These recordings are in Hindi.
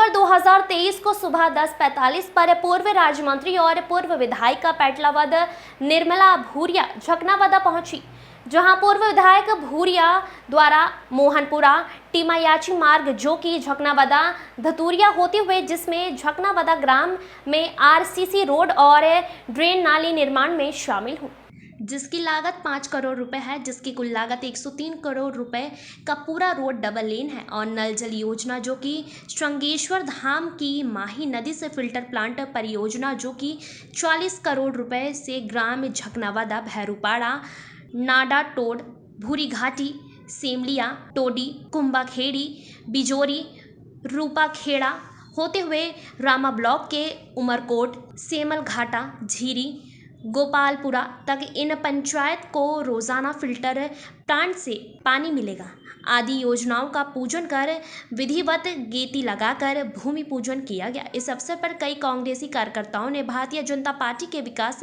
दिसंबर 2023 को सुबह 10:45 पर पूर्व राज्य मंत्री और पूर्व विधायिका पेटलावद निर्मला भूरिया झकनावादा पहुंची, जहां पूर्व विधायक भूरिया द्वारा मोहनपुरा टीमायाची मार्ग जो कि झकनावादा धतूरिया होते हुए जिसमें झकनावादा ग्राम में आरसीसी रोड और ड्रेन नाली निर्माण में शामिल हूँ, जिसकी लागत 5 करोड़ रुपए है, जिसकी कुल लागत 103 करोड़ रुपए का पूरा रोड डबल लेन है। और नल जल योजना जो कि श्रृंगेश्वर धाम की माही नदी से फिल्टर प्लांट परियोजना जो कि 40 करोड़ रुपए से ग्राम झकनावादा, भैरूपाड़ा, नाडा टोड, भूरी घाटी, सेमलिया, टोडी, कुंभाखेड़ी, बिजोरी, रूपाखेड़ा होते हुए रामा ब्लॉक के उमरकोट, सेमल घाटा, झीरी, गोपालपुरा तक इन पंचायत को रोजाना फिल्टर प्लांट से पानी मिलेगा आदि योजनाओं का पूजन कर विधिवत गेती लगाकर भूमि पूजन किया गया। इस अवसर पर कई कांग्रेसी कार्यकर्ताओं ने भारतीय जनता पार्टी के विकास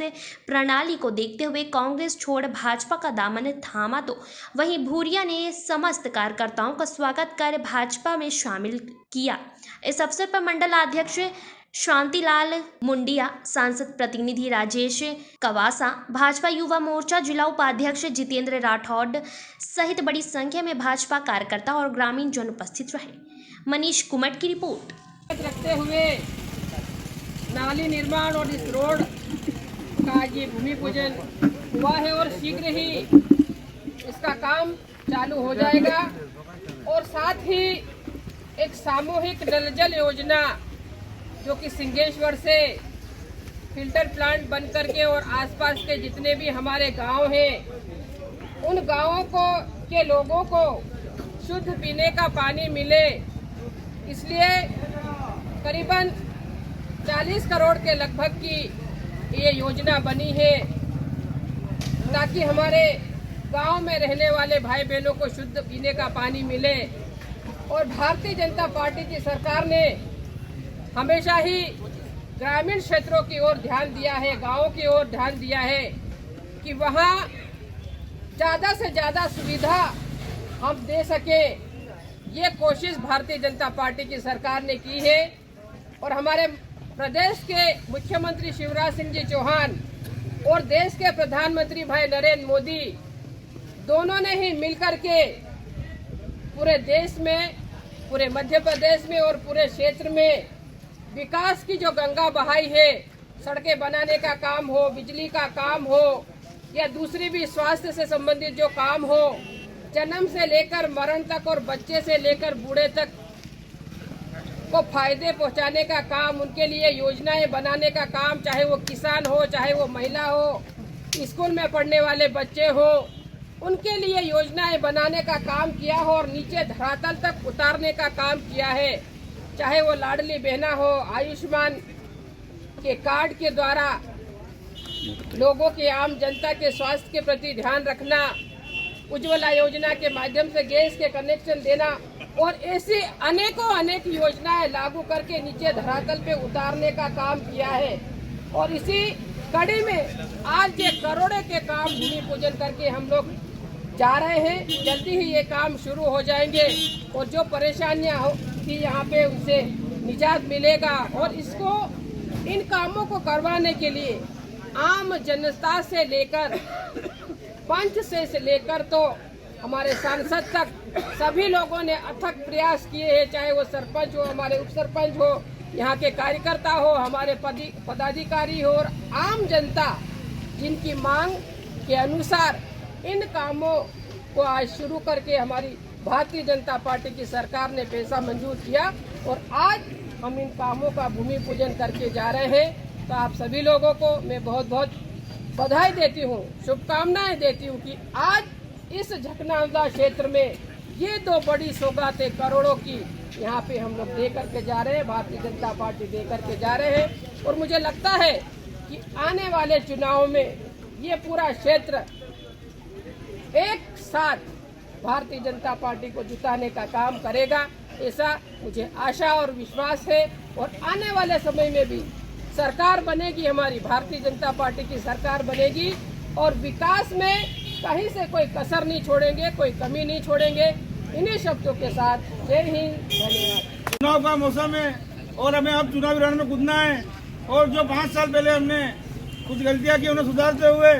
प्रणाली को देखते हुए कांग्रेस छोड़ भाजपा का दामन थामा, तो वहीं भूरिया ने समस्त कार्यकर्ताओं का स्वागत कर भाजपा में शामिल किया। इस अवसर पर मंडल अध्यक्ष शांतिलाल मुंडिया, सांसद प्रतिनिधि राजेश कवासा, भाजपा युवा मोर्चा जिला उपाध्यक्ष जितेंद्र राठौड़ सहित बड़ी संख्या में भाजपा कार्यकर्ता और ग्रामीण जन उपस्थित रहे। मनीष कुमट की रिपोर्ट। रखते हुए नाली निर्माण और इस रोड का ये भूमि पूजन हुआ है और शीघ्र ही इसका काम चालू हो जाएगा। और साथ ही एक सामूहिक नल जल योजना जो कि सिंगेश्वर से फिल्टर प्लांट बन करके और आसपास के जितने भी हमारे गांव हैं उन गांवों को के लोगों को शुद्ध पीने का पानी मिले, इसलिए करीबन 40 करोड़ के लगभग की ये योजना बनी है ताकि हमारे गांव में रहने वाले भाई बहनों को शुद्ध पीने का पानी मिले। और भारतीय जनता पार्टी की सरकार ने हमेशा ही ग्रामीण क्षेत्रों की ओर ध्यान दिया है, गांवों की ओर ध्यान दिया है कि वहां ज़्यादा से ज़्यादा सुविधा हम दे सके। ये कोशिश भारतीय जनता पार्टी की सरकार ने की है। और हमारे प्रदेश के मुख्यमंत्री शिवराज सिंह जी चौहान और देश के प्रधानमंत्री भाई नरेंद्र मोदी दोनों ने ही मिलकर के पूरे देश में, पूरे मध्य प्रदेश में और पूरे क्षेत्र में विकास की जो गंगा बहाई है, सड़कें बनाने का काम हो, बिजली का काम हो या दूसरी भी स्वास्थ्य से संबंधित जो काम हो, जन्म से लेकर मरण तक और बच्चे से लेकर बूढ़े तक को फायदे पहुंचाने का काम, उनके लिए योजनाएं बनाने का काम, चाहे वो किसान हो, चाहे वो महिला हो, स्कूल में पढ़ने वाले बच्चे हो, उनके लिए योजनाएं बनाने का काम किया हो और नीचे धरातल तक उतारने का काम किया है। चाहे वो लाडली बहना हो, आयुष्मान के कार्ड के द्वारा लोगों के, आम जनता के स्वास्थ्य के प्रति ध्यान रखना, उज्ज्वला योजना के माध्यम से गैस के कनेक्शन देना और ऐसी अनेक योजनाएं लागू करके नीचे धरातल पे उतारने का काम किया है। और इसी कड़ी में आज ये करोड़ों के काम भूमि पूजन करके हम लोग जा रहे हैं। जल्दी ही ये काम शुरू हो जाएंगे और जो परेशानियां थी यहाँ पे उनसे निजात मिलेगा। और इसको, इन कामों को करवाने के लिए आम जनता से लेकर पंच से लेकर तो हमारे सांसद तक सभी लोगों ने अथक प्रयास किए हैं, चाहे वो सरपंच हो, हमारे उप सरपंच हो, यहाँ के कार्यकर्ता हो, हमारे पदाधिकारी हो और आम जनता, जिनकी मांग के अनुसार इन कामों को आज शुरू करके हमारी भारतीय जनता पार्टी की सरकार ने पैसा मंजूर किया और आज हम इन कामों का भूमि पूजन करके जा रहे हैं। तो आप सभी लोगों को मैं बहुत बहुत बधाई देती हूँ, शुभकामनाएं देती हूँ कि आज इस झकनावादा क्षेत्र में ये दो बड़ी सौगातें करोड़ों की यहाँ पे हम लोग दे करके जा रहे हैं, भारतीय जनता पार्टी दे करके जा रहे हैं। और मुझे लगता है कि आने वाले चुनाव में ये पूरा क्षेत्र एक साथ भारतीय जनता पार्टी को जिताने का काम करेगा, ऐसा मुझे आशा और विश्वास है। और आने वाले समय में भी सरकार बनेगी, हमारी भारतीय जनता पार्टी की सरकार बनेगी और विकास में कहीं से कोई कसर नहीं छोड़ेंगे, कोई कमी नहीं छोड़ेंगे। इन्हीं शब्दों के साथ जय हिंद, धन्यवाद। चुनाव का मौसम है, और हमें अब चुनावी रण में कूदना है। और जो 5 साल पहले हमने कुछ गलतियां की उन्हें सुधारते हुए,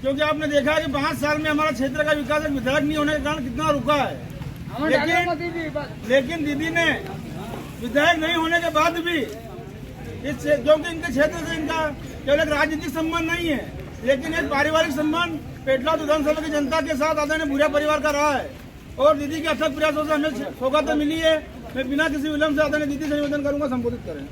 क्योंकि आपने देखा है कि 5 साल में हमारा क्षेत्र का विकास एक विधायक नहीं होने के कारण कितना रुका है। लेकिन दीदी ने विधायक नहीं होने के बाद भी क्योंकि इनके क्षेत्र से इनका केवल एक राजनीतिक संबंध नहीं है, लेकिन एक पारिवारिक संबंध पेटलाद विधानसभा की जनता के साथ आदरणीय भूरिया परिवार का रहा है। और दीदी के अथक प्रयासों से हमें सौगातें मिली है। मैं बिना किसी विलंब से आदरणीय दीदी से निवेदन करूंगा संबोधित करें।